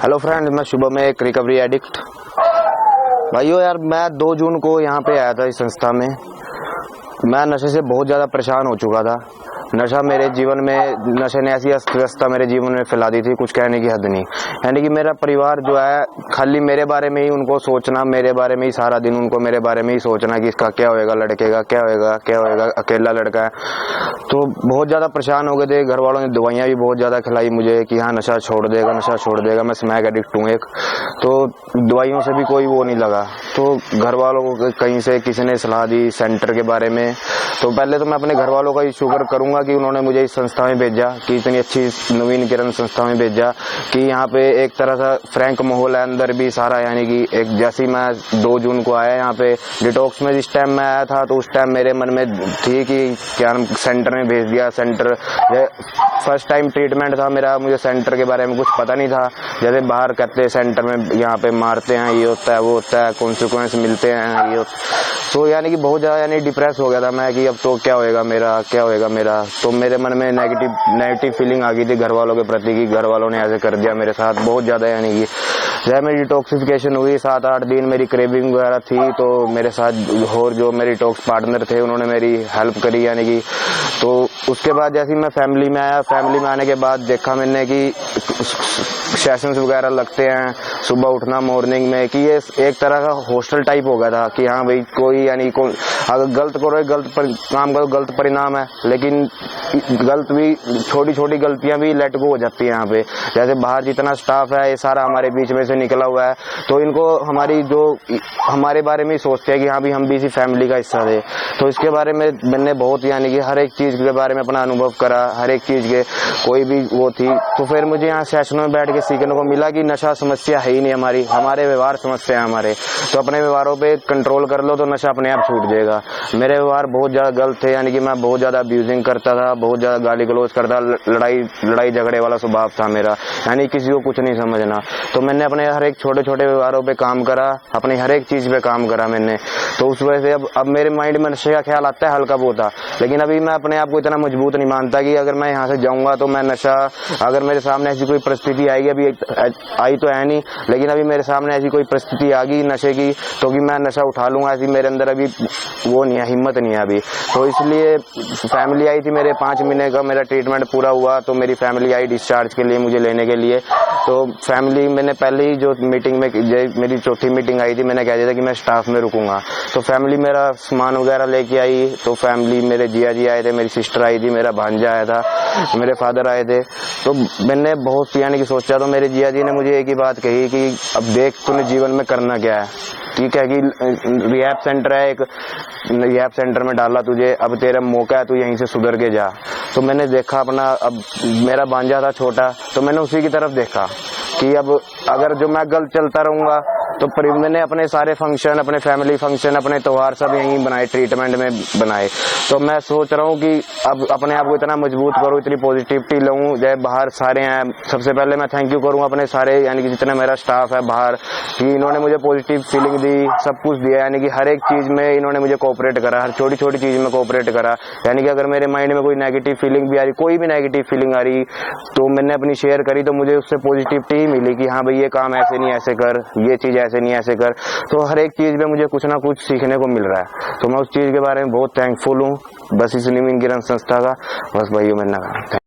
Hello friend, मैं शुभम में एक रिकवरी एडिक्ट। भाइयों यार, मैं 2 जून को यहाँ पे आया था इस संस्था में। मैं नशे से बहुत ज़्यादा परेशान हो चुका था। नशा मेरे जीवन में, नशे ने ऐसी अस्तव्यस्तता मेरे जीवन में फैला दी थी, कुछ कहने की हद नहीं। यानी कि मेरा परिवार जो है, खाली मेरे बारे में ही उनको सोचना, मेरे बारे में ही सारा दिन उनको मेरे बारे में ही सोचना कि इसका क्या होएगा, लड़के का क्या होएगा, क्या होएगा, अकेला लड़का है। तो बहुत ज़्यादा परेशान हो गए थे। घर वालों ने दवाइयाँ भी बहुत ज़्यादा खिलाई मुझे कि हाँ नशा छोड़ देगा, नशा छोड़ देगा। मैं स्मैक एडिक्ट हूँ एक, तो दवाइयों से भी कोई वो नहीं लगा। तो घर वालों को कहीं से किसी ने सलाह दी सेंटर के बारे में। तो पहले तो मैं अपने घर वालों का ही शुक्र करूंगा कि उन्होंने मुझे इस संस्था में भेजा, कि इतनी अच्छी नवीन किरण संस्था में भेजा, कि यहाँ पे एक तरह सा फ्रैंक माहौल है अंदर भी सारा। यानी कि एक जैसी मैं 2 जून को आया यहाँ पे डिटॉक्स में, जिस टाइम मैं आया था तो उस टाइम मेरे मन में थी कि क्या सेंटर में भेज दिया। सेंटर फर्स्ट टाइम ट्रीटमेंट था मेरा, मुझे सेंटर के बारे में कुछ पता नहीं था। जैसे बाहर कहते हैं सेंटर में यहाँ पे मारते हैं, ये होता है वो होता है, कॉन्सिक्वेंस मिलते हैं, ये तो यानी कि बहुत ज़्यादा यानी डिप्रेस हो गया था मैं कि अब तो क्या होएगा मेरा, क्या होएगा मेरा। तो मेरे मन में नेगेटिव फीलिंग आ गई थी घर वालों के प्रति कि घर वालों ने ऐसे कर दिया मेरे साथ बहुत ज़्यादा। यानी कि जब मेरी डिटॉक्सिफिकेशन हुई 7-8 दिन मेरी क्रेविंग वगैरह थी, तो मेरे साथ और जो मेरे डिटॉक्स पार्टनर थे उन्होंने मेरी हेल्प करी। यानी कि तो उसके बाद जैसे मैं फैमिली में आया, फैमिली में आने के बाद देखा मैंने कि सेशंस वगैरह लगते हैं सुबह उठना मॉर्निंग में, कि ये एक तरह का हॉस्टल टाइप हो गया था कि हाँ भाई कोई यानी अगर गलत करो, गलत काम करो, गलत परिणाम है। लेकिन गलत भी, छोटी छोटी गलतियां भी लेट गो हो जाती है यहाँ पे। जैसे बाहर जितना स्टाफ है ये सारा हमारे बीच में से निकला हुआ है, तो इनको हमारी जो हमारे बारे में ही सोचते हैं कि हाँ भी हम भी इसी फैमिली का हिस्सा थे। तो इसके बारे में मैंने बहुत यानी कि हर एक चीज के बारे में अपना अनुभव करा, हर एक चीज के कोई भी वो थी। तो फिर मुझे यहाँ सेशनों में बैठ के सीखने को मिला कि नशा समस्या है ही नहीं हमारी, हमारे व्यवहार समस्या है हमारे। तो अपने व्यवहारों पे कंट्रोल कर लो तो नशा अपने आप छूट जाएगा। मेरे व्यवहार बहुत ज्यादा गलत थे, यानी कि मैं बहुत ज्यादा अब्यूजिंग करता था, बहुत ज्यादा गाली गलौज करता, लड़ाई झगड़े वाला स्वभाव था मेरा, यानी किसी को कुछ नहीं समझना। तो मैंने अपने हर एक छोटे छोटे व्यवहारों पे काम करा, अपनी हर एक चीज पे काम करा मैंने। तो उस वजह से अब मेरे माइंड में नशे का ख्याल आता है हल्का बहुत, लेकिन अभी मैं अपने आप को इतना मजबूत नहीं मानता कि अगर मैं यहाँ से जाऊंगा तो मैं नशा, अगर मेरे सामने ऐसी कोई परिस्थिति आएगी, अभी आई तो है नहीं, लेकिन अभी मेरे सामने ऐसी कोई परिस्थिति आ गई नशे की तो कि मैं नशा उठा लूंगा, ऐसी मेरे अंदर अभी वो नहीं है, हिम्मत नहीं है अभी। तो इसलिए फैमिली आई थी, मेरे 5 महीने का मेरा ट्रीटमेंट पूरा हुआ तो मेरी फैमिली आई डिस्चार्ज के लिए मुझे लेने के लिए। तो फैमिली, मैंने पहले ही जो मीटिंग में, मेरी चौथी मीटिंग आई थी, मैंने कह दिया था कि मैं स्टाफ में रुकूंगा। तो फैमिली मेरा सामान वगैरह लेके आई। तो फैमिली, मेरे जिया जी आए थे, मेरी सिस्टर आई थी, मेरा भांजा आया था, मेरे फादर आए थे। तो मैंने बहुत यानी कि सोचा, तो मेरे जिया जी ने मुझे एक ही बात कही कि अब देख तूने जीवन में करना क्या है। ठीक है कि रिहैब सेंटर है, एक रिहैब सेंटर में डाला तुझे, अब तेरा मौका है, तू यहीं से सुधर के जा। तो मैंने देखा अपना, अब मेरा भांजा था छोटा, तो मैंने उसी की तरफ देखा कि अब अगर जो मैं गलत चलता रहूंगा तो मैंने अपने सारे फंक्शन, अपने फैमिली फंक्शन, अपने त्योहार सब यहीं बनाए, ट्रीटमेंट में बनाए। तो मैं सोच रहा हूँ कि अब अपने आप को इतना मजबूत करूँ, इतनी पॉजिटिविटी लूँ। जैसे बाहर सारे हैं, सबसे पहले मैं थैंक यू करूँ अपने सारे, यानी कि जितना मेरा स्टाफ है बाहर, कि इन्होंने मुझे पॉजिटिव फीलिंग दी, सब कुछ दिया। यानी कि हर एक चीज में इन्होंने मुझे कोऑपरेट करा, हर छोटी छोटी चीज में कोऑपरेट करा। यानी कि अगर मेरे माइंड में कोई नेगेटिव फीलिंग भी आ रही, कोई भी नेगेटिव फीलिंग आ रही, तो मैंने अपनी शेयर करी तो मुझे उससे पॉजिटिविटी ही मिली कि हाँ भाई ये काम ऐसे नहीं ऐसे कर, ये चीज ऐसे नहीं ऐसे कर। तो हर एक चीज में मुझे कुछ ना कुछ सीखने को मिल रहा है। तो मैं उस चीज के बारे में बहुत थैंकफुल हूँ, बस इस नवीन किरण संस्था का, बस भाइयों मैंने कहा।